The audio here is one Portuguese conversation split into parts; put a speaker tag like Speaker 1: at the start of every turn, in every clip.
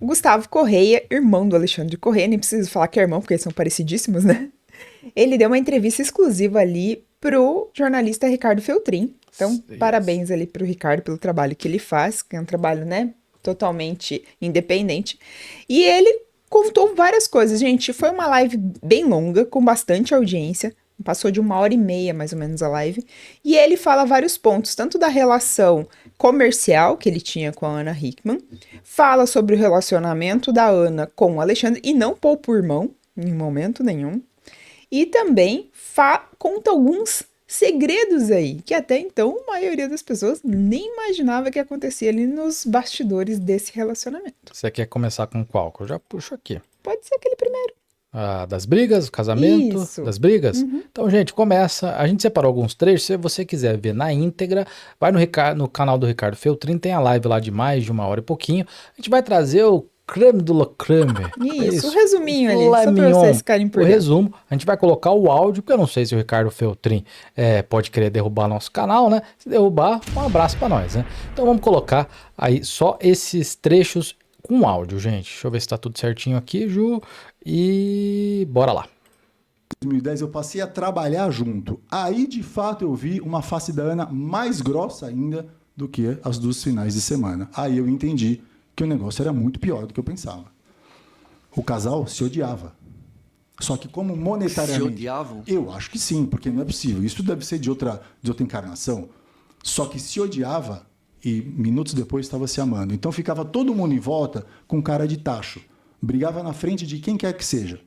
Speaker 1: Gustavo Correia, irmão do Alexandre Correia, nem preciso falar que é irmão, porque eles são parecidíssimos, né? Ele deu uma entrevista exclusiva ali pro jornalista Ricardo Feltrin. Então,
Speaker 2: Isso.
Speaker 1: parabéns ali pro Ricardo pelo trabalho que ele faz, que é um trabalho, né, totalmente independente. E ele contou várias coisas, gente. Foi uma live bem longa, com bastante audiência. Passou de 1h30, mais ou menos, a live. E ele fala vários pontos, tanto da relação comercial que ele tinha com a Ana Hickman, fala sobre o relacionamento da Ana com o Alexandre, e não poupa o irmão, em momento nenhum. E também conta alguns segredos aí, que até então a maioria das pessoas nem imaginava que acontecia ali nos bastidores desse relacionamento.
Speaker 2: Você quer começar com qual? Que eu já puxo aqui.
Speaker 1: Pode ser aquele primeiro.
Speaker 2: Ah, das brigas, o casamento,
Speaker 1: Isso.
Speaker 2: das brigas.
Speaker 1: Uhum.
Speaker 2: Então, gente, começa. A gente separou alguns trechos. Se você quiser ver na íntegra, vai no canal do Ricardo Feltrin, tem a live lá de mais de 1 hora e pouquinho. A gente vai trazer o creme de la creme. É
Speaker 1: Isso, o
Speaker 2: isso. O
Speaker 1: resuminho ali,
Speaker 2: filé
Speaker 1: só para
Speaker 2: mignon.
Speaker 1: vocês ficarem
Speaker 2: O
Speaker 1: por dentro.
Speaker 2: resumo. A gente vai colocar o áudio, porque eu não sei se o Ricardo Feltrin pode querer derrubar nosso canal, né? Se derrubar, um abraço pra nós, né? Então vamos colocar aí só esses trechos com áudio, gente. Deixa eu ver se tá tudo certinho aqui, Ju. E bora lá.
Speaker 3: 2010 eu passei a trabalhar junto. Aí, de fato, eu vi uma face da Ana mais grossa ainda do que as dos finais de semana. Aí eu entendi que o negócio era muito pior do que eu pensava. O casal se odiava. Só que como monetariamente...
Speaker 4: Se odiavam?
Speaker 3: Eu acho que sim, porque não é possível. Isso deve ser de outra encarnação. Só que se odiava e minutos depois estava se amando. Então ficava todo mundo em volta com cara de tacho. Brigava na frente de quem quer que seja.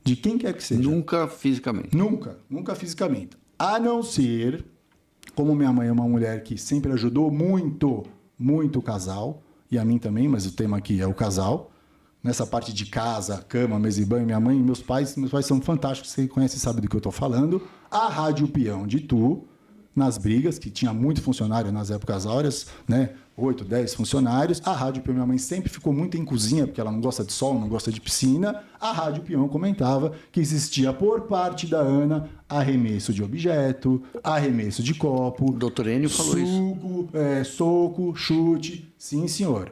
Speaker 3: De quem quer que seja.
Speaker 4: Nunca fisicamente.
Speaker 3: Nunca fisicamente. A não ser, como minha mãe é uma mulher que sempre ajudou muito, muito o casal, e a mim também, mas o tema aqui é o casal, nessa parte de casa, cama, mesa e banho, minha mãe e meus pais são fantásticos, você conhece e sabe do que eu estou falando. A Rádio Peão de Tu, nas brigas, que tinha muito funcionário nas épocas áureas, né? 8, 10 funcionários. A Rádio Peão, minha mãe sempre ficou muito em cozinha, porque ela não gosta de sol, não gosta de piscina. A Rádio Peão comentava que existia, por parte da Ana, arremesso de objeto, arremesso de copo,
Speaker 4: O doutor Enio falou isso.
Speaker 3: suco, soco, chute. Sim, senhor.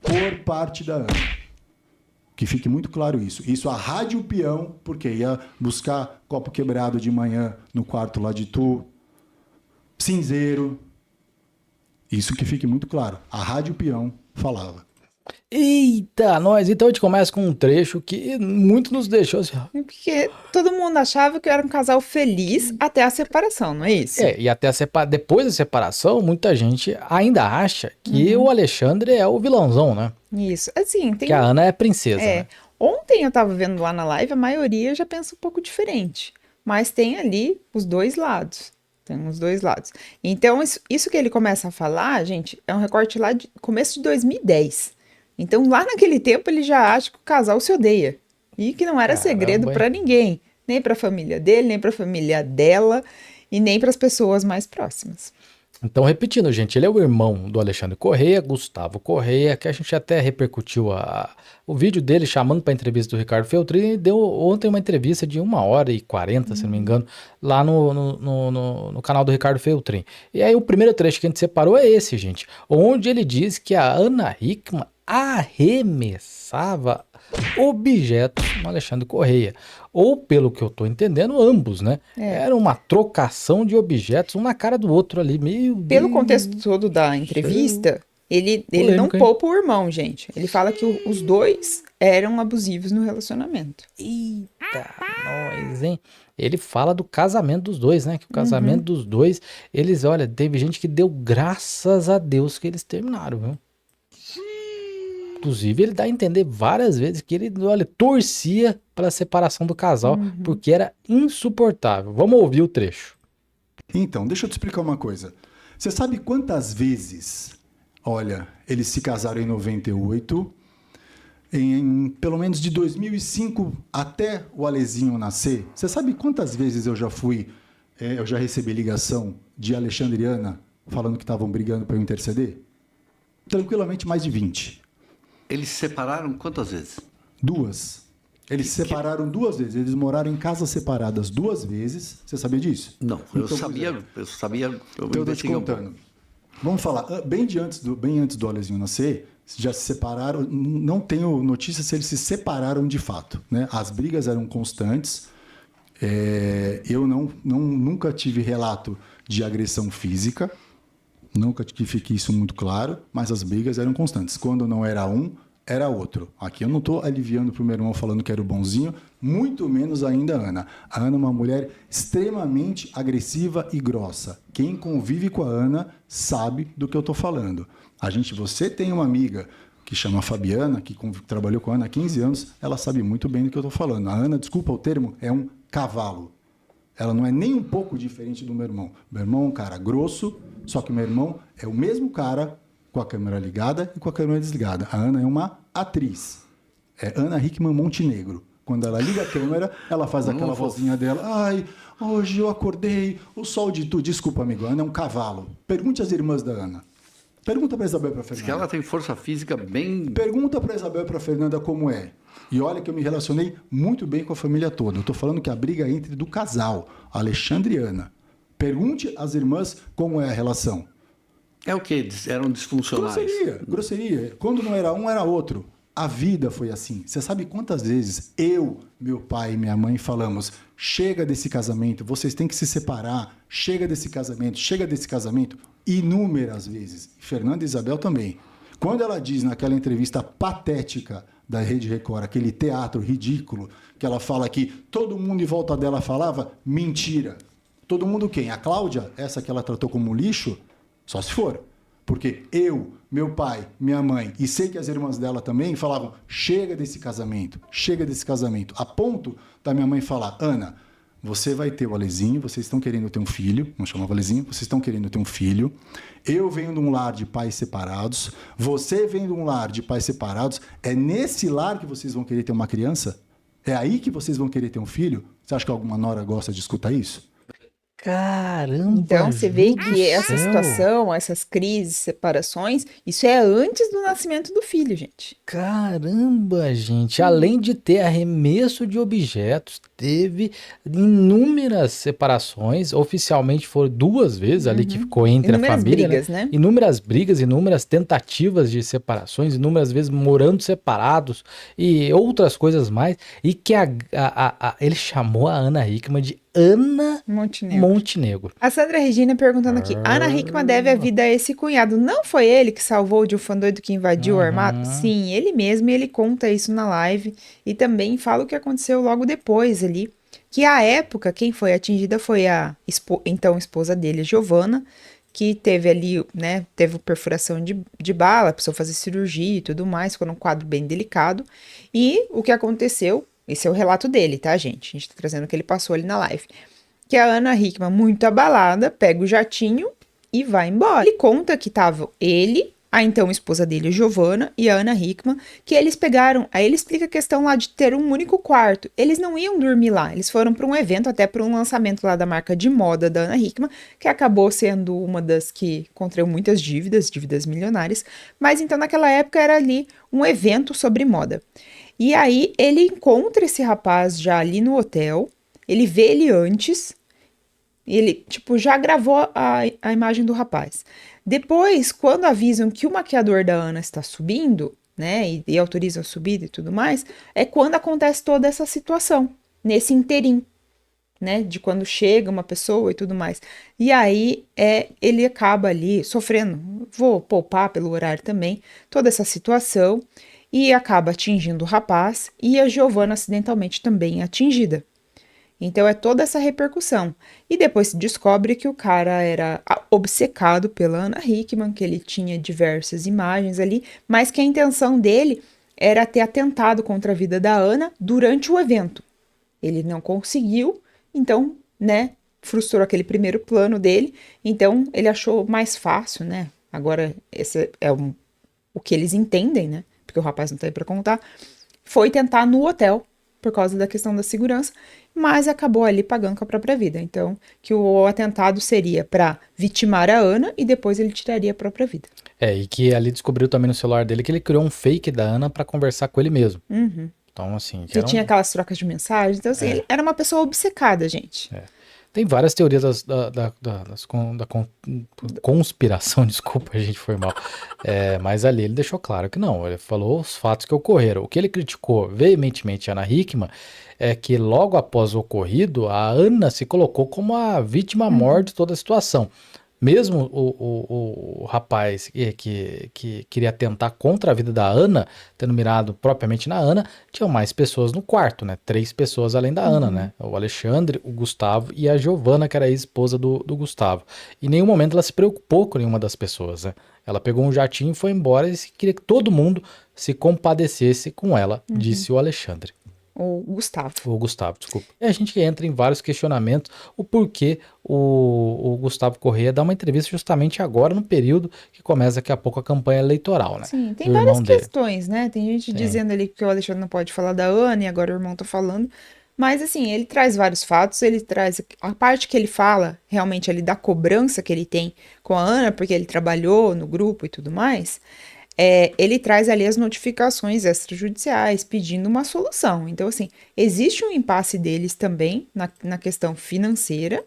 Speaker 3: Por parte da Ana. Que fique muito claro isso. Isso a Rádio Peão, porque ia buscar copo quebrado de manhã no quarto lá de Tu, cinzeiro. Isso que fique muito claro. A Rádio Peão falava.
Speaker 2: Eita, nós. Então a gente começa com um trecho que muito nos deixou assim.
Speaker 1: Porque todo mundo achava que era um casal feliz até a separação, não é isso?
Speaker 2: E até depois da separação, muita gente ainda acha que o Alexandre é o vilãozão, né?
Speaker 1: Isso. Assim, tem
Speaker 2: Que a Ana é princesa,
Speaker 1: É,
Speaker 2: né?
Speaker 1: ontem eu tava vendo lá na live, a maioria já pensa um pouco diferente, mas tem ali os dois lados. Tem os dois lados. Então, isso que ele começa a falar, gente, é um recorte lá de começo de 2010. Então, lá naquele tempo, ele já acha que o casal se odeia. E que não era segredo
Speaker 2: Caramba, hein?
Speaker 1: pra ninguém, nem pra família dele, nem pra família dela e nem pras pessoas mais próximas.
Speaker 2: Então, repetindo, gente, ele é o irmão do Alexandre Correia, Gustavo Correia, que a gente até repercutiu o vídeo dele chamando para a entrevista do Ricardo Feltrin, e deu ontem uma entrevista de 1h40, se não me engano, lá no canal do Ricardo Feltrin. E aí o primeiro trecho que a gente separou é esse, gente, onde ele diz que a Ana Hickman arremessava objetos no Alexandre Correia. Ou, pelo que eu tô entendendo, ambos, né?
Speaker 1: É.
Speaker 2: Era uma trocação de objetos, um na cara do outro ali. Meu
Speaker 1: Pelo
Speaker 2: Deus.
Speaker 1: contexto todo da entrevista, ele não
Speaker 2: Polêmica, hein?
Speaker 1: poupa o irmão, gente. Ele fala que os dois eram abusivos no relacionamento.
Speaker 2: Eita, nós, hein? Ele fala do casamento dos dois, né? Que o casamento dos dois, eles, olha, teve gente que deu graças a Deus que eles terminaram, viu? Inclusive, ele dá a entender várias vezes que ele, olha, torcia para a separação do casal, porque era insuportável. Vamos ouvir o trecho.
Speaker 3: Então, deixa eu te explicar uma coisa. Você sabe quantas vezes, olha, eles se casaram em 98, em pelo menos de 2005 até o Alezinho nascer? Você sabe quantas vezes eu já recebi ligação de Alexandre e Ana falando que estavam brigando para eu interceder? Tranquilamente mais de 20.
Speaker 4: Eles se separaram quantas vezes?
Speaker 3: 2. Eles se separaram 2 vezes. Eles moraram em casas separadas 2 vezes. Você sabia disso?
Speaker 4: Não,
Speaker 3: Então,
Speaker 4: eu sabia, eu
Speaker 3: Então eu tô te
Speaker 4: investiguei um pouco.
Speaker 3: contando. Vamos falar, bem antes do Alezinho nascer, já se separaram, não tenho notícia se eles se separaram de fato, né? As brigas eram constantes. Eu nunca tive relato de agressão física, nunca que fique isso muito claro, mas as brigas eram constantes. Quando não era um, era outro. Aqui eu não estou aliviando para o meu irmão falando que era o bonzinho, muito menos ainda a Ana. A Ana é uma mulher extremamente agressiva e grossa. Quem convive com a Ana sabe do que eu estou falando. Você tem uma amiga que chama Fabiana, que trabalhou com a Ana há 15 anos, ela sabe muito bem do que eu estou falando. A Ana, desculpa o termo, é um cavalo. Ela não é nem um pouco diferente do meu irmão. Meu irmão é um cara grosso, só que meu irmão é o mesmo cara com a câmera ligada e com a câmera desligada. A Ana é uma atriz. É Ana Hickman Montenegro. Quando ela liga a câmera, ela faz aquela vozinha dela. Ai, hoje eu acordei, o sol de tudo. Desculpa, amigo, a Ana é um cavalo. Pergunte às irmãs da Ana. Pergunta para Isabel e para Fernanda.
Speaker 4: Diz que ela tem força física bem...
Speaker 3: Pergunta para Isabel e para Fernanda como é. E olha que eu me relacionei muito bem com a família toda. Eu estou falando que a briga é entre do casal, Alexandre e Ana. Pergunte às irmãs como é a relação.
Speaker 4: É o quê? Eram disfuncionais.
Speaker 3: Grosseria. Quando não era um, era outro. A vida foi assim. Você sabe quantas vezes eu, meu pai e minha mãe falamos: chega desse casamento, vocês têm que se separar, chega desse casamento, inúmeras vezes. Fernanda e Isabel também. Quando ela diz naquela entrevista patética da Rede Record, aquele teatro ridículo, que ela fala que todo mundo em volta dela falava, mentira. Todo mundo quem? A Cláudia, essa que ela tratou como lixo? Só se for. Porque eu, meu pai, minha mãe, e sei que as irmãs dela também falavam, chega desse casamento, a ponto da minha mãe falar, Ana, você vai ter o Alezinho, vocês estão querendo ter um filho, não chamava Alezinho, vocês estão querendo ter um filho, eu venho de um lar de pais separados, você vem de um lar de pais separados, é nesse lar que vocês vão querer ter uma criança? É aí que vocês vão querer ter um filho? Você acha que alguma nora gosta de escutar isso?
Speaker 2: Caramba,
Speaker 1: Então, você vê
Speaker 2: Ju do
Speaker 1: que essa
Speaker 2: céu.
Speaker 1: situação, essas crises, separações, isso é antes do nascimento do filho, gente.
Speaker 2: Caramba, gente. Além de ter arremesso de objetos, teve inúmeras separações. Oficialmente foram 2 vezes ali que ficou entre a
Speaker 1: Inúmeras
Speaker 2: família,
Speaker 1: brigas,
Speaker 2: né?
Speaker 1: né?
Speaker 2: Inúmeras brigas, inúmeras tentativas de separações, inúmeras vezes morando separados e outras coisas mais. E que ele chamou a Ana Hickman de Ana Montenegro.
Speaker 1: A Sandra Regina perguntando aqui, Ana Hickman deve a vida a esse cunhado. Não foi ele que salvou de um fã doido que invadiu o armário? Sim, ele mesmo, e ele conta isso na live. E também fala o que aconteceu logo depois ali. Que à época, quem foi atingida foi a então esposa dele, Giovanna, que teve ali, né, teve perfuração de bala, precisou fazer cirurgia e tudo mais, ficou num quadro bem delicado. E o que aconteceu, esse é o relato dele, tá, gente? A gente tá trazendo o que ele passou ali na live. Que a Ana Hickman, muito abalada, pega o jatinho e vai embora. Ele conta que tava ele, a então esposa dele, Giovanna, e a Ana Hickman, que eles pegaram, aí ele explica a questão lá de ter um único quarto. Eles não iam dormir lá, eles foram para um evento, até para um lançamento lá da marca de moda da Ana Hickman, que acabou sendo uma das que contraiu muitas dívidas milionárias, mas então naquela época era ali um evento sobre moda. E aí ele encontra esse rapaz já ali no hotel, ele vê ele antes, ele, tipo, já gravou a imagem do rapaz. Depois, quando avisam que o maquiador da Ana está subindo, né, e autorizam a subida e tudo mais, é quando acontece toda essa situação, nesse interim, né, de quando chega uma pessoa e tudo mais. E aí, ele acaba ali sofrendo, vou poupar pelo horário também, toda essa situação, e acaba atingindo o rapaz, e a Giovanna acidentalmente também é atingida. Então é toda essa repercussão. E depois se descobre que o cara era obcecado pela Ana Hickman, que ele tinha diversas imagens ali, mas que a intenção dele era ter atentado contra a vida da Ana durante o evento. Ele não conseguiu, então, né, frustrou aquele primeiro plano dele, então ele achou mais fácil, né, agora esse é o que eles entendem, né, porque o rapaz não tá aí pra contar, foi tentar no hotel, por causa da questão da segurança, mas acabou ali pagando com a própria vida. Então, que o atentado seria para vitimar a Ana e depois ele tiraria a própria vida.
Speaker 2: E que ali descobriu também no celular dele que ele criou um fake da Ana para conversar com ele mesmo. Então, assim...
Speaker 1: Que tinha aquelas trocas de mensagens. Então, assim, ele era uma pessoa obcecada, gente.
Speaker 2: Tem várias teorias da conspiração, desculpa, a gente foi mal. Mas ali ele deixou claro que não, ele falou os fatos que ocorreram. O que ele criticou veementemente a Ana Hickman é que logo após o ocorrido, a Ana se colocou como a vítima maior de toda a situação. Mesmo o rapaz que queria tentar contra a vida da Ana, tendo mirado propriamente na Ana, tinham mais pessoas no quarto, né? 3 pessoas além da Ana, né? O Alexandre, o Gustavo e a Giovana, que era a ex-esposa do Gustavo. Em nenhum momento ela se preocupou com nenhuma das pessoas, né? Ela pegou um jatinho, foi embora e queria que todo mundo se compadecesse com ela, disse o Alexandre.
Speaker 1: O Gustavo.
Speaker 2: O Gustavo, desculpa. E a gente entra em vários questionamentos, o porquê o Gustavo Corrêa dá uma entrevista justamente agora, no período que começa daqui a pouco a campanha eleitoral, né?
Speaker 1: Sim, tem
Speaker 2: Do
Speaker 1: várias
Speaker 2: irmão dele.
Speaker 1: questões, né? Tem gente
Speaker 2: Sim.
Speaker 1: dizendo ali que o Alexandre não pode falar da Ana e agora o irmão tá falando. Mas, assim, ele traz vários fatos, ele traz a parte que ele fala, realmente, ali da cobrança que ele tem com a Ana, porque ele trabalhou no grupo e tudo mais. Ele traz ali as notificações extrajudiciais pedindo uma solução. Então, assim, existe um impasse deles também na questão financeira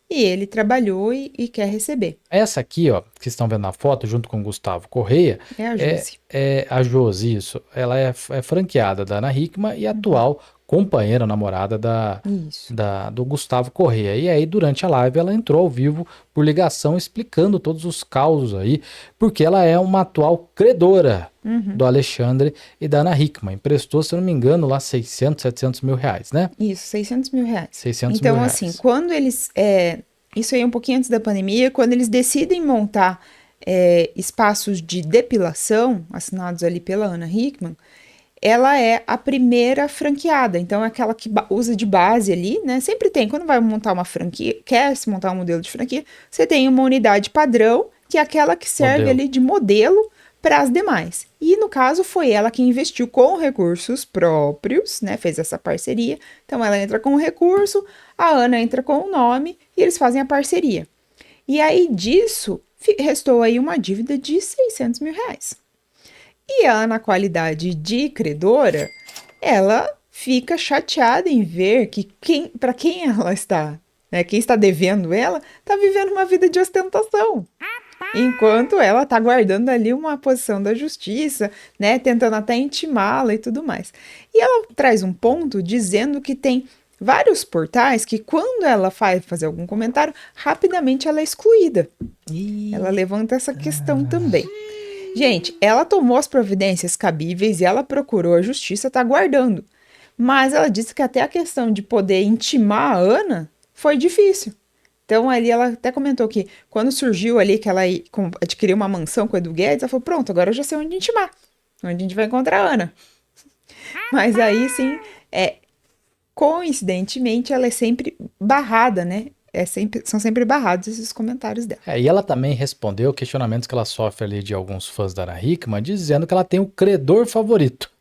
Speaker 1: e ele trabalhou e quer receber.
Speaker 2: Essa aqui, ó, que estão vendo na foto, junto com o Gustavo Correia,
Speaker 1: É a Josi.
Speaker 2: é a Josi, isso. Ela é franqueada da Ana Hickman e atual companheira, namorada
Speaker 1: Isso.
Speaker 2: do Gustavo Correia. E aí, durante a live, ela entrou ao vivo por ligação, explicando todos os causos aí, porque ela é uma atual credora do Alexandre e da Ana Hickman. Emprestou, se eu não me engano, lá 600, 700 mil reais, né?
Speaker 1: Isso, 600 mil reais.
Speaker 2: 600
Speaker 1: então,
Speaker 2: mil
Speaker 1: assim,
Speaker 2: reais.
Speaker 1: quando eles. Isso aí é um pouquinho antes da pandemia, quando eles decidem montar espaços de depilação, assinados ali pela Ana Hickman, ela é a primeira franqueada. Então, é aquela que usa de base ali, né? Sempre tem, quando vai montar uma franquia, quer se montar um modelo de franquia, você tem uma unidade padrão, que é aquela que serve ali de modelo para as demais. E no caso foi ela que investiu com recursos próprios, né? Fez essa parceria. Então ela entra com o recurso, a Ana entra com o nome e eles fazem a parceria. E aí disso restou aí uma dívida de 600 mil reais. E a Ana, na qualidade de credora, ela fica chateada em ver que para quem ela está, né? Quem está devendo ela, está vivendo uma vida de ostentação. Enquanto ela tá guardando ali uma posição da justiça, né, tentando até intimá-la e tudo mais. E ela traz um ponto dizendo que tem vários portais que quando ela fazer algum comentário, rapidamente ela é excluída. Ela levanta essa questão também. Gente, ela tomou as providências cabíveis e ela procurou a justiça, tá guardando. Mas ela disse que até a questão de poder intimar a Ana foi difícil. Então, ali ela até comentou que quando surgiu ali que ela adquiriu uma mansão com o Edu Guedes, ela falou, pronto, agora eu já sei onde intimar, onde a gente vai encontrar a Ana. Mas aí, sim, coincidentemente, ela é sempre barrada, né? São sempre barrados esses comentários dela.
Speaker 2: E ela também respondeu questionamentos que ela sofre ali de alguns fãs da Ana Hickman, dizendo que ela tem um credor favorito.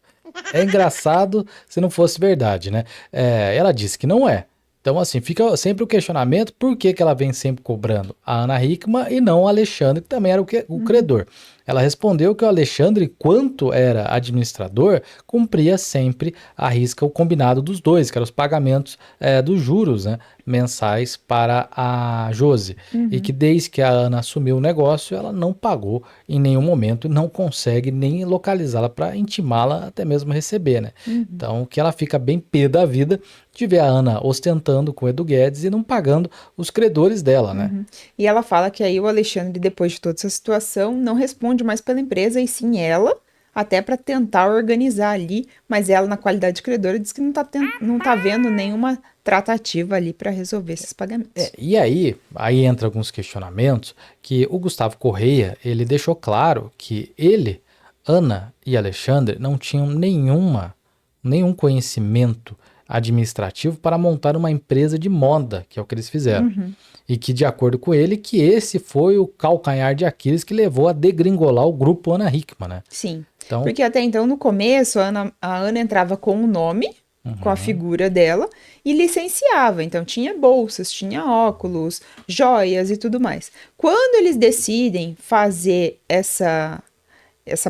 Speaker 2: É engraçado se não fosse verdade, né? Ela disse que não é. Então, assim, fica sempre o questionamento por que ela vem sempre cobrando a Ana Hickman e não o Alexandre, que também era o credor. Ela respondeu que o Alexandre, enquanto era administrador, cumpria sempre à risca o combinado dos dois, que eram os pagamentos dos juros, né, mensais para a Josi. E que desde que a Ana assumiu o negócio, ela não pagou em nenhum momento e não consegue nem localizá-la para intimá-la, até mesmo receber, né? Então, que ela fica bem pé da vida de ver a Ana ostentando com o Edu Guedes e não pagando os credores dela, né?
Speaker 1: E ela fala que aí o Alexandre, depois de toda essa situação, não responde mais pela empresa, e sim ela, até para tentar organizar ali, mas ela, na qualidade de credora, diz que não tá vendo nenhuma tratativa ali para resolver esses pagamentos.
Speaker 2: E aí entra alguns questionamentos que o Gustavo Correia, ele deixou claro que ele, Ana e Alexandre não tinham nenhum conhecimento administrativo para montar uma empresa de moda, que é o que eles fizeram. E que, de acordo com ele, que esse foi o calcanhar de Aquiles que levou a degringolar o grupo Ana Hickman, né?
Speaker 1: Sim,
Speaker 2: então,
Speaker 1: porque até então, no começo, a Ana entrava com o nome, com a figura dela, e licenciava. Então, tinha bolsas, tinha óculos, joias e tudo mais. Quando eles decidem fazer essa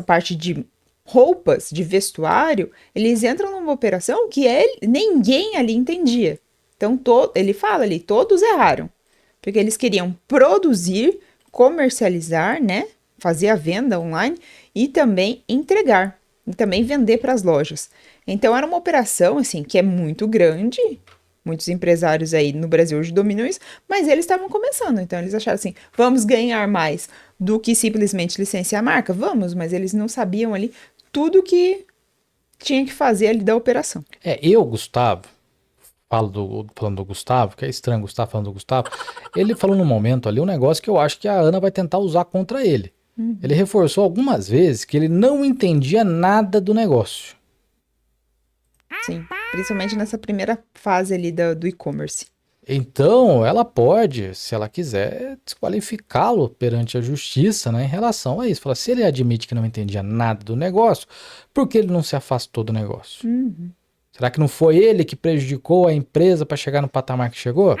Speaker 1: parte de roupas, de vestuário, eles entram numa operação que ninguém ali entendia. Então, ele fala ali, todos erraram. Porque eles queriam produzir, comercializar, né? Fazer a venda online e também entregar. E também vender para as lojas. Então, era uma operação, assim, que é muito grande. Muitos empresários aí no Brasil hoje dominam isso, mas eles estavam começando. Então, eles acharam assim, vamos ganhar mais do que simplesmente licenciar a marca? Vamos, mas eles não sabiam ali tudo que tinha que fazer ali da operação.
Speaker 2: Gustavo, falando do Gustavo, que é estranho Gustavo falando do Gustavo, ele falou no momento ali um negócio que eu acho que a Ana vai tentar usar contra ele. Ele reforçou algumas vezes que ele não entendia nada do negócio.
Speaker 1: Sim, principalmente nessa primeira fase ali do e-commerce.
Speaker 2: Então, ela pode, se ela quiser, desqualificá-lo perante a justiça, né, em relação a isso. Fala, se ele admite que não entendia nada do negócio, por que ele não se afastou do negócio? Será que não foi ele que prejudicou a empresa para chegar no patamar que chegou?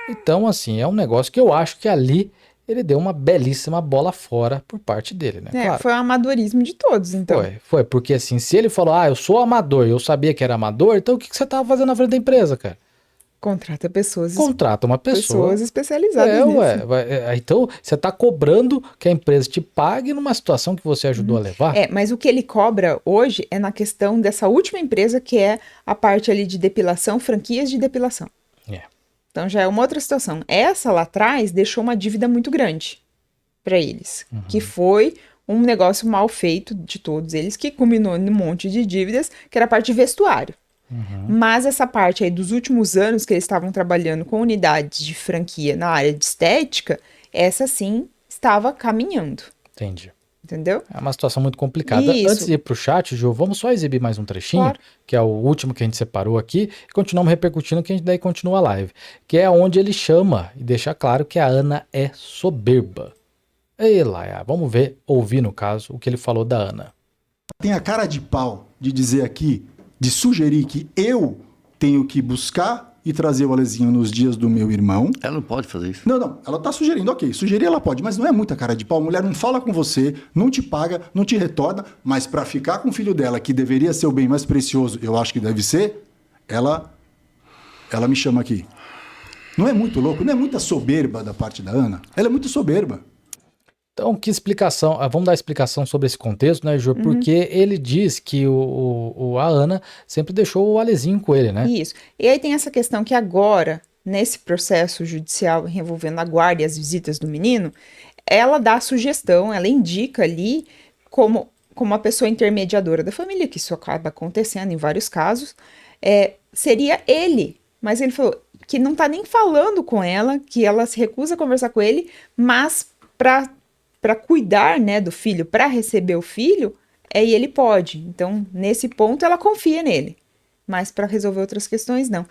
Speaker 2: Então, assim, é um negócio que eu acho que ali ele deu uma belíssima bola fora por parte dele, né? Claro.
Speaker 1: Foi o amadorismo de todos, então.
Speaker 2: Foi, porque assim, se ele falou, eu sou amador, eu sabia que era amador, então o que você tava fazendo na frente da empresa, cara?
Speaker 1: Contrata pessoas.
Speaker 2: Contrata uma pessoa.
Speaker 1: Pessoas especializadas nisso.
Speaker 2: Então, você tá cobrando que a empresa te pague numa situação que você ajudou a levar?
Speaker 1: Mas o que ele cobra hoje é na questão dessa última empresa, que é a parte ali de depilação, franquias de depilação. Então já é uma outra situação. Essa lá atrás deixou uma dívida muito grande para eles, que foi um negócio mal feito de todos eles, que culminou num monte de dívidas, que era a parte de vestuário. Mas essa parte aí dos últimos anos que eles estavam trabalhando com unidades de franquia na área de estética, essa sim estava caminhando.
Speaker 2: Entendi.
Speaker 1: Entendeu?
Speaker 2: É uma situação muito complicada.
Speaker 1: Isso.
Speaker 2: Antes de ir pro chat, Ju, vamos só exibir mais um trechinho,
Speaker 1: Claro.
Speaker 2: que é o último que a gente separou aqui, e continuamos repercutindo que a gente daí continua a live, que é onde ele chama e deixa claro que a Ana é soberba. Ei, Laia, vamos ver, ouvir no caso, o que ele falou da Ana.
Speaker 3: Tem a cara de pau de dizer aqui, de sugerir que eu tenho que buscar e trazer o Alezinho nos dias do meu irmão.
Speaker 4: Ela não pode fazer isso.
Speaker 3: Não, ela tá sugerindo, ok, sugerir ela pode, mas não é muita cara de pau, a mulher não fala com você, não te paga, não te retorna, mas pra ficar com o filho dela, que deveria ser o bem mais precioso, eu acho que deve ser, ela me chama aqui. Não é muito louco, não é muita soberba da parte da Ana? Ela é muito soberba.
Speaker 2: Então, que explicação? Vamos dar explicação sobre esse contexto, né, Ju? Porque ele diz que a Ana sempre deixou o Alezinho com ele, né?
Speaker 1: Isso. E aí tem essa questão que agora, nesse processo judicial envolvendo a guarda e as visitas do menino, ela dá a sugestão, ela indica ali como uma pessoa intermediadora da família, que isso acaba acontecendo em vários casos, seria ele. Mas ele falou que não tá nem falando com ela, que ela se recusa a conversar com ele, mas para cuidar, né, do filho, para receber o filho, e ele pode. Então, nesse ponto, ela confia nele. Mas para resolver outras questões, não.